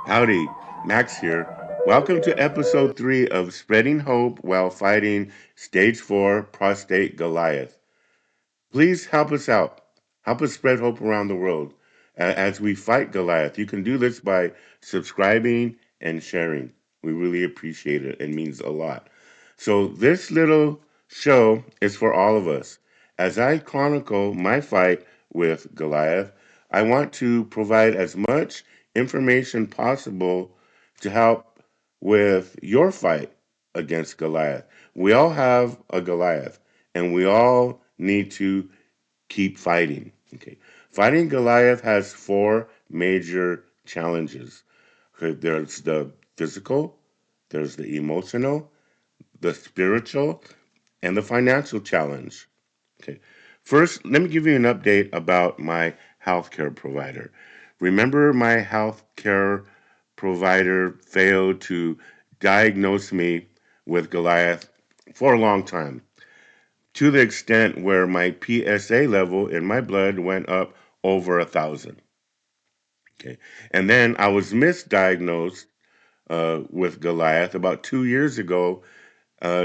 Howdy, Max here. Welcome to episode 3 of Spreading Hope While Fighting Stage 4 Prostate Goliath. Please help us out. Help us spread hope around the world as we fight Goliath. You can do this by subscribing and sharing. We really appreciate it. It means a lot. So, this little show is for all of us. As I chronicle my fight with Goliath, I want to provide as much information possible to help with your fight against Goliath. We all have a Goliath, and we all need to keep fighting. Okay. Fighting Goliath has four major challenges. Okay, there's the physical, there's the emotional, the spiritual, and the financial challenge. Okay. First, let me give you an update about my healthcare provider. Remember, my healthcare provider failed to diagnose me with Goliath for a long time, to the extent where my PSA level in my blood went up over 1,000. Okay. And then I was misdiagnosed with Goliath about 2 years ago,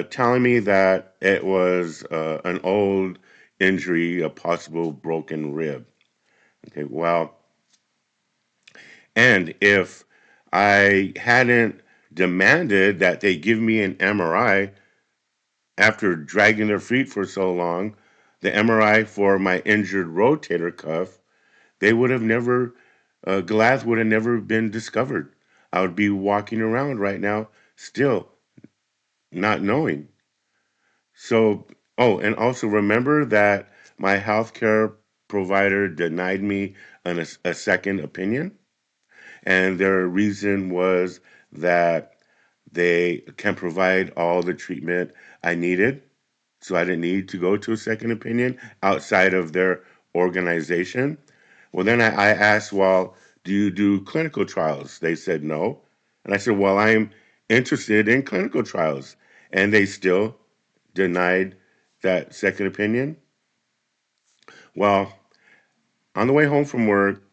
telling me that it was an old injury, a possible broken rib. Okay, well, and if I hadn't demanded that they give me an MRI after dragging their feet for so long, the MRI for my injured rotator cuff, they would have never, Goliath would have never been discovered. I would be walking around right now still not knowing. So, oh, and also remember that my healthcare provider denied me a second opinion, and their reason was that they can provide all the treatment I needed, so I didn't need to go to a second opinion outside of their organization. Well, then I asked, well, do you do clinical trials? They said no. And I said, well, I'm interested in clinical trials. And they still denied that second opinion. Well, on the way home from work,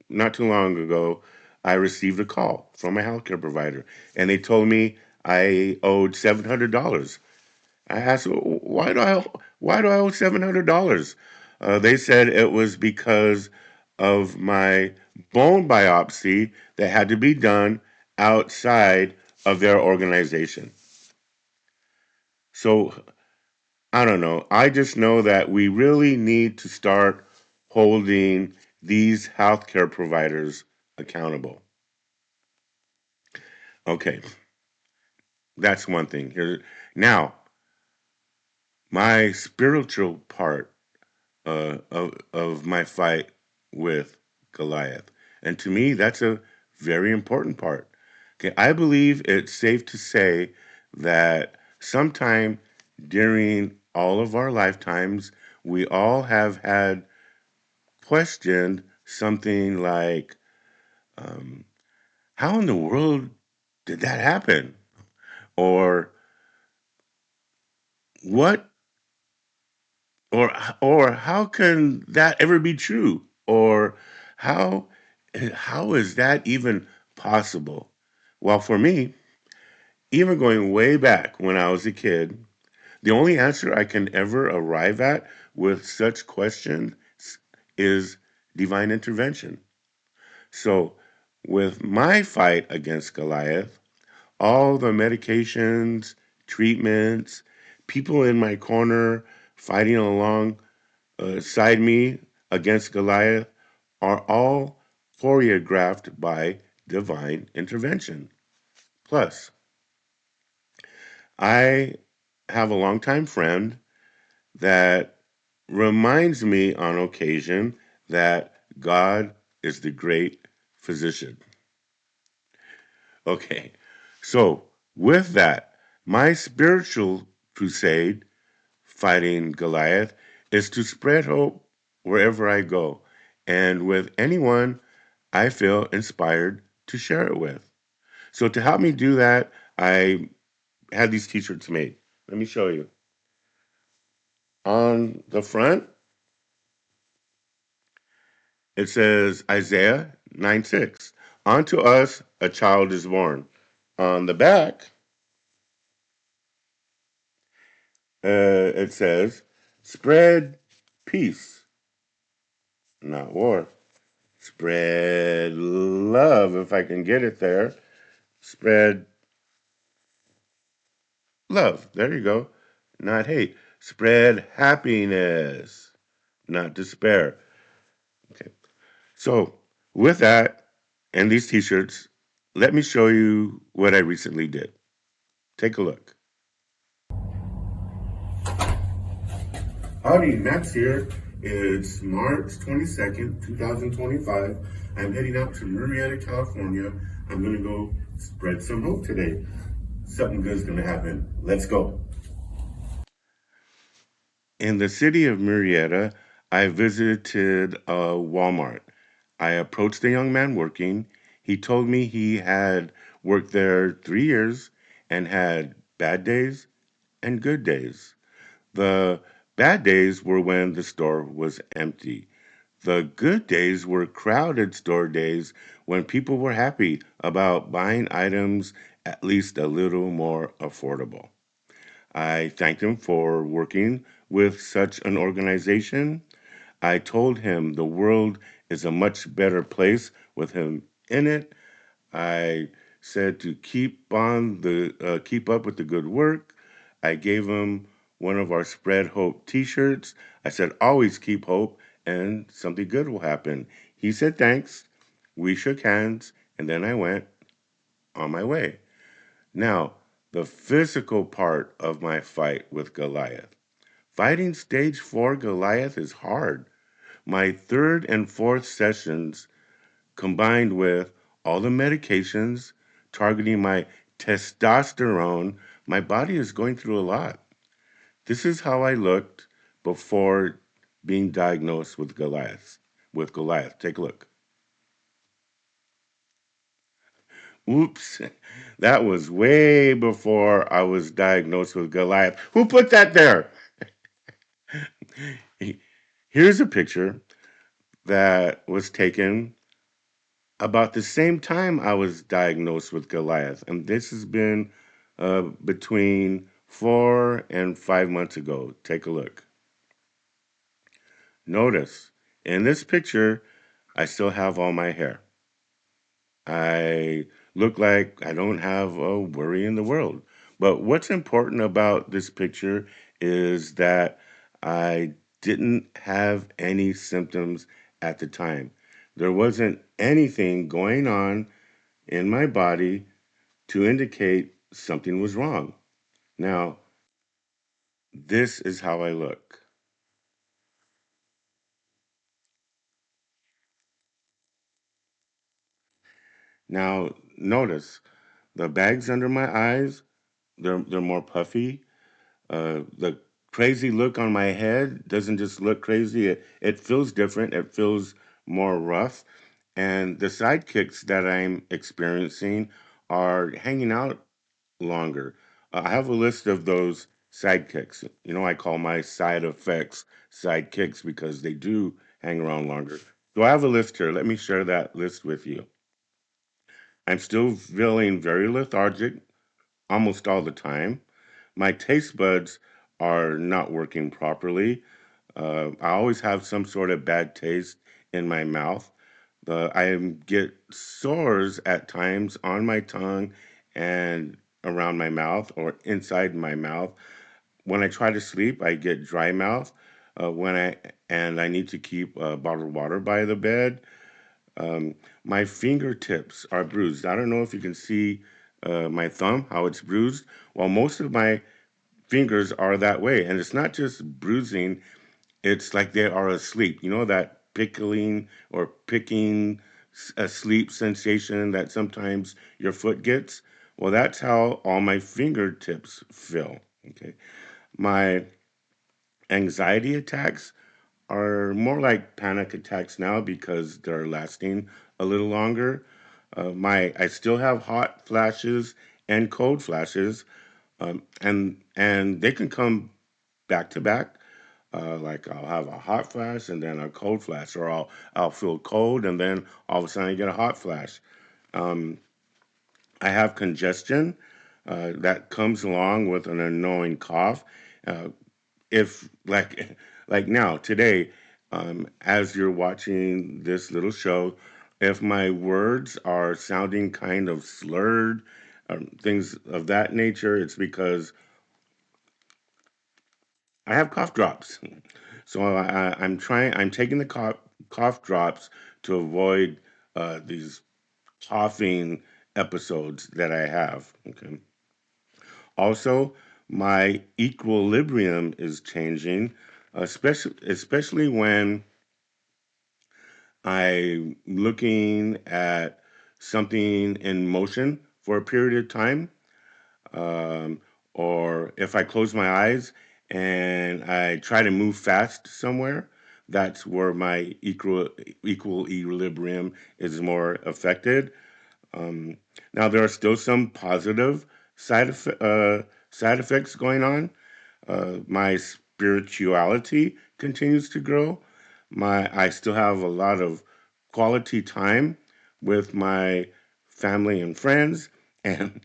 not too long ago, I received a call from my healthcare provider, and they told me I owed $700. I asked, why do I owe $700? They said it was because of my bone biopsy that had to be done outside of their organization. So I don't know. I just know that we really need to start holding these healthcare providers accountable. Okay, that's one thing. Here now, my spiritual part of my fight with Goliath, and to me, that's a very important part. Okay, I believe it's safe to say that sometime during all of our lifetimes, we all have had questioned something like, um, how in the world did that happen? Or what, or how can that ever be true? Or how, how is that even possible? Well, for me, even going way back when I was a kid, the only answer I can ever arrive at with such questions is divine intervention. So, with my fight against Goliath, all the medications, treatments, people in my corner fighting alongside me against Goliath are all choreographed by divine intervention. Plus, I have a longtime friend that reminds me on occasion that God is the great physician. Okay, so with that, my spiritual crusade fighting Goliath is to spread hope wherever I go and with anyone I feel inspired to share it with. So, to help me do that, I had these t shirts made. Let me show you. On the front, It says Isaiah 9:6. Unto us a child is born. On the back, it says, spread peace, not war. Spread love, if I can get it there. Spread love. There you go. Not hate. Spread happiness, not despair. Okay. So, with that and these t shirts, let me show you what I recently did. Take a look. Howdy, Max here. It's March 22nd, 2025. I'm heading out to Murrieta, California. I'm going to go spread some hope today. Something good's going to happen. Let's go. In the city of Murrieta, I visited a Walmart. I approached the young man working. He told me he had worked there 3 years and had bad days and good days. The bad days were when the store was empty. The good days were crowded store days when people were happy about buying items at least a little more affordable. I thanked him for working with such an organization. I told him the world is a much better place with him in it. I said to keep up with the good work. I gave him one of our Spread Hope T-shirts. I said always keep hope and something good will happen. He said thanks. We shook hands and then I went on my way. Now, the physical part of my fight with Goliath. Fighting stage 4 Goliath is hard. My third and fourth sessions, combined with all the medications targeting my testosterone, my body is going through a lot. This is how I looked before being diagnosed with Goliath. With Goliath, take a look. Oops, that was way before I was diagnosed with Goliath. Who put that there? Here's a picture that was taken about the same time I was diagnosed with Goliath, and this has been between 4 and 5 months ago. Take a look. Notice in this picture, I still have all my hair. I look like I don't have a worry in the world. But what's important about this picture is that I didn't have any symptoms at the time. There wasn't anything going on in my body to indicate something was wrong. Now, this is how I look. Now, notice the bags under my eyes, they're more puffy. The crazy look on my head doesn't just look crazy, it feels different, it feels more rough. And the sidekicks that I'm experiencing are hanging out longer. I have a list of those sidekicks. You know, I call my side effects sidekicks because they do hang around longer. So I have a list here. Let me share that list with you. I'm still feeling very lethargic almost all the time. My taste buds are not working properly. I always have some sort of bad taste in my mouth. I get sores at times on my tongue and around my mouth or inside my mouth. When I try to sleep, I get dry mouth. When I need to keep a bottled water by the bed. My fingertips are bruised. I don't know if you can see my thumb, how it's bruised. Well, most of my fingers are that way. And it's not just bruising, it's like they are asleep. You know that pickling or picking a sleep sensation that sometimes your foot gets? Well, that's how all my fingertips feel. Okay. My anxiety attacks are more like panic attacks now because they're lasting a little longer. I still have hot flashes and cold flashes, and they can come back to back. Like I'll have a hot flash and then a cold flash, or I'll feel cold and then all of a sudden I get a hot flash. Um, I have congestion that comes along with an annoying cough. Uh, if like now today, as you're watching this little show, if my words are sounding kind of slurred, things of that nature, it's because I have cough drops. So I'm taking the cough drops to avoid these coughing episodes that I have. Okay. Also, my equilibrium is changing, especially when I'm looking at something in motion for a period of time, um, or if I close my eyes and I try to move fast somewhere, that's where my equal equilibrium is more affected. Um, Now there are still some positive side effects going on. My spirituality continues to grow. I still have a lot of quality time with my family and friends, and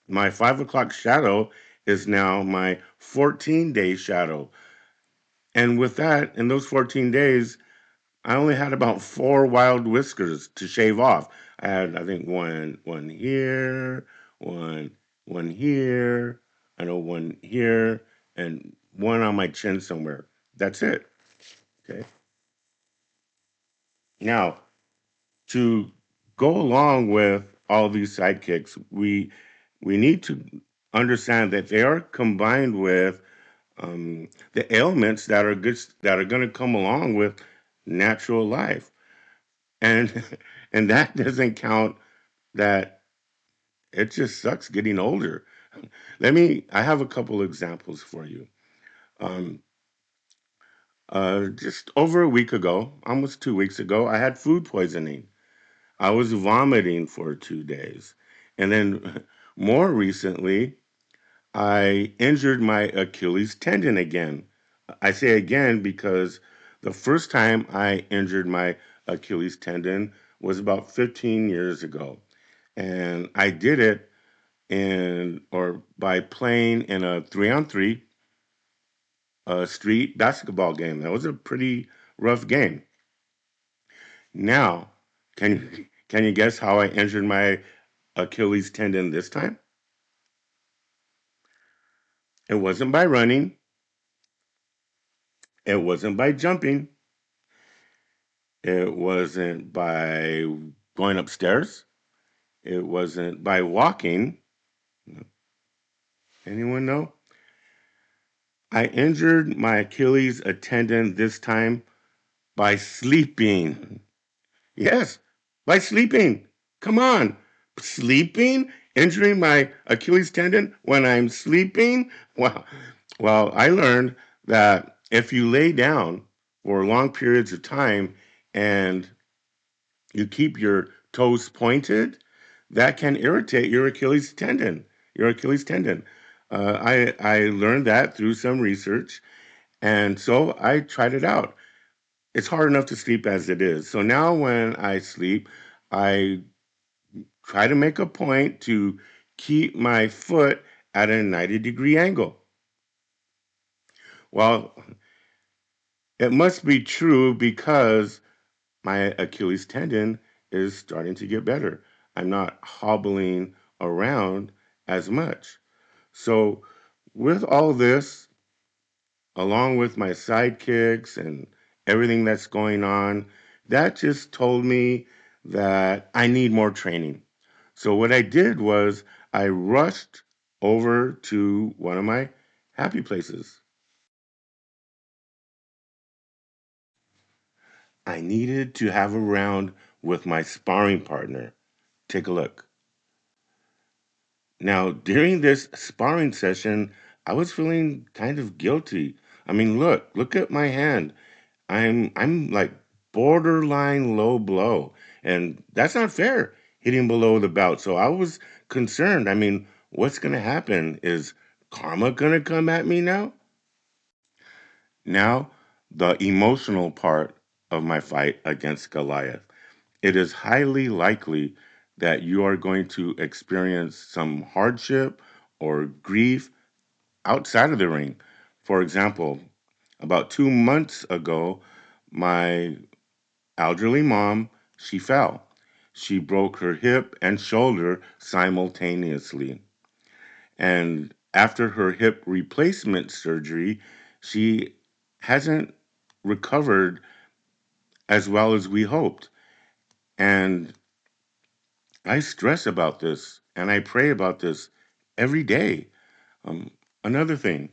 my 5 o'clock shadow is now my 14-day shadow. And with that, in those 14 days, I only had about four wild whiskers to shave off. I had, I think, one here, one one here, I know one here, and one on my chin somewhere. That's it. Okay. Now, to go along with all these sidekicks, we need to understand that they are combined with the ailments that are going to come along with natural life, and and that doesn't count that it just sucks getting older. I have a couple examples for you. Um, just over a week ago, almost 2 weeks ago, I had food poisoning. I was vomiting for 2 days. And then more recently, I injured my Achilles tendon again. I say again because the first time I injured my Achilles tendon was about 15 years ago. And I did it by playing in a 3-on-3 street basketball game. That was a pretty rough game. Now, can you guess how I injured my Achilles tendon this time? It wasn't by running. It wasn't by jumping. It wasn't by going upstairs. It wasn't by walking. Anyone know? I injured my Achilles tendon this time by sleeping. Yes, by sleeping. Come on. Sleeping? Injuring my Achilles tendon when I'm sleeping? Well, I learned that if you lay down for long periods of time and you keep your toes pointed, that can irritate your Achilles tendon. Your Achilles tendon. I learned that through some research, and so I tried it out. It's hard enough to sleep as it is. So now when I sleep, I try to make a point to keep my foot at a 90-degree angle. Well, it must be true because my Achilles tendon is starting to get better. I'm not hobbling around as much. So, with all this, along with my sidekicks and everything that's going on, that just told me that I need more training. So, what I did was I rushed over to one of my happy places. I needed to have a round with my sparring partner. Take a look. Now, during this sparring session, I was feeling kind of guilty. I mean, look at my hand. I'm like borderline low blow, and that's not fair hitting below the belt. So I was concerned. I mean, what's going to happen? Is karma going to come at me now? Now, the emotional part of my fight against Goliath. It is highly likely that you are going to experience some hardship or grief outside of the ring. For example, about 2 months ago, my elderly mom, she fell. She broke her hip and shoulder simultaneously. And after her hip replacement surgery, she hasn't recovered as well as we hoped. And I stress about this and I pray about this every day. Um, Another thing,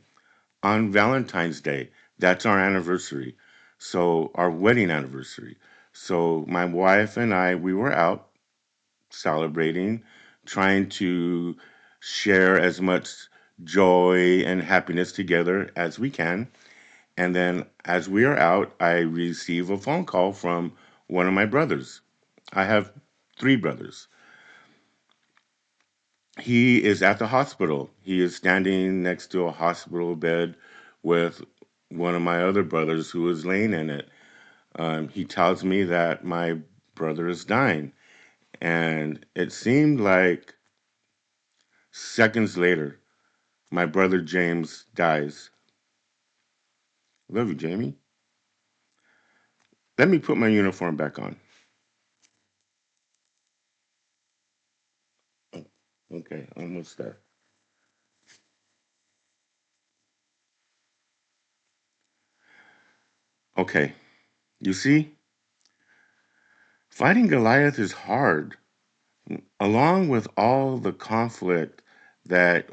on Valentine's Day, that's our anniversary. So, our wedding anniversary. So, my wife and I, we were out celebrating, trying to share as much joy and happiness together as we can. And then, as we are out, I receive a phone call from one of my brothers. I have three brothers. He is at the hospital. He is standing next to a hospital bed with one of my other brothers who is laying in it. He tells me that my brother is dying. And it seemed like seconds later, my brother James dies. Love you, Jamie. Let me put my uniform back on. Oh, okay, almost there. Okay, you see, fighting Goliath is hard, along with all the conflict that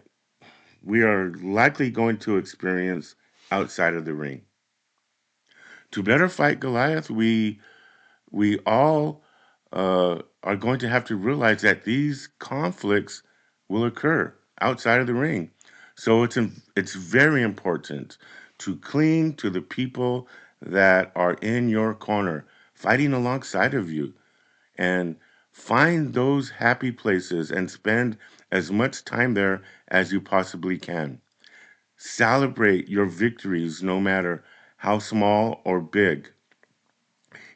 we are likely going to experience outside of the ring. To better fight Goliath, we all are going to have to realize that these conflicts will occur outside of the ring. So it's very important to cling to the people that are in your corner, fighting alongside of you, and find those happy places and spend as much time there as you possibly can. Celebrate your victories no matter how small or big.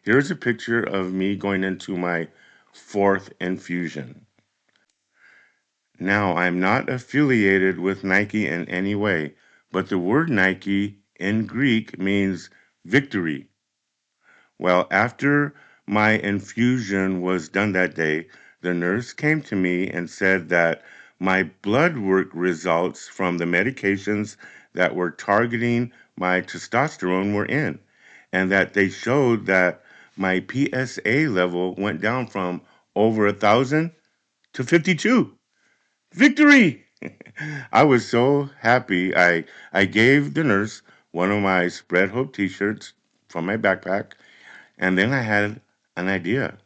Here's a picture of me going into my fourth infusion. Now, I'm not affiliated with Nike in any way, but the word Nike in Greek means victory. Well, after my infusion was done that day, the nurse came to me and said that my blood work results from the medications that were targeting my testosterone were in, and that they showed that my PSA level went down from over 1,000 to 52. Victory! I was so happy. I gave the nurse one of my Spread Hope t shirts from my backpack, and then I had an idea.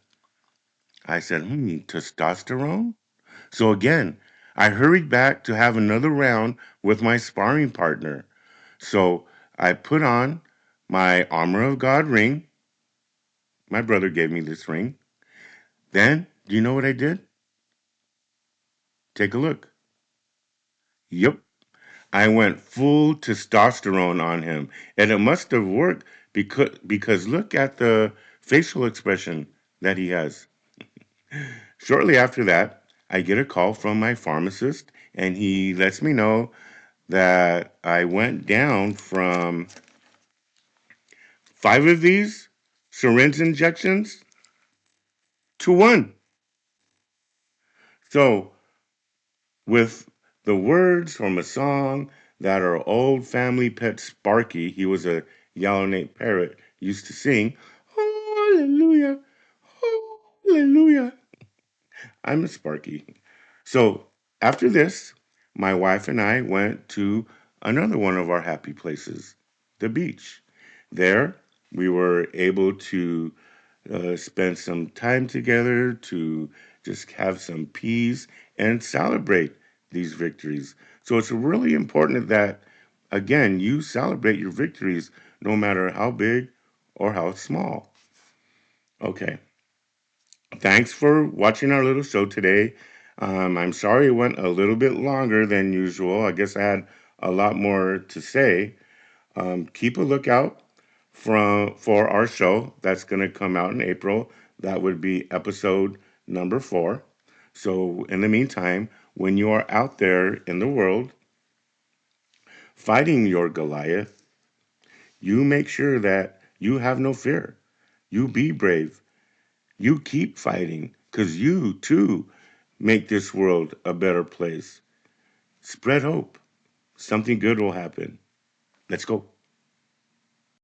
I said, testosterone? So again, I hurried back to have another round with my sparring partner. So I put on my Armor of God ring. My brother gave me this ring. Then, do you know what I did? Take a look. Yep. I went full testosterone on him. And it must have worked because look at the facial expression that he has. Shortly after that, I get a call from my pharmacist, and he lets me know that I went down from 5 of these syringe injections to one. So, with the words from a song that our old family pet Sparky, he was a yellow-naped parrot, used to sing, Hallelujah, Hallelujah. I'm a Sparky. So after this, my wife and I went to another one of our happy places, the beach. There, we were able to spend some time together to just have some peace and celebrate these victories. So it's really important that, again, you celebrate your victories no matter how big or how small. Okay. Thanks for watching our little show today. I'm sorry it went a little bit longer than usual. I guess I had a lot more to say. Keep a lookout for our show that's going to come out in April. That would be episode number 4. So, in the meantime, when you are out there in the world fighting your Goliath, you make sure that you have no fear. You be brave. You keep fighting because you too make this world a better place. Spread hope. Something good will happen. Let's go.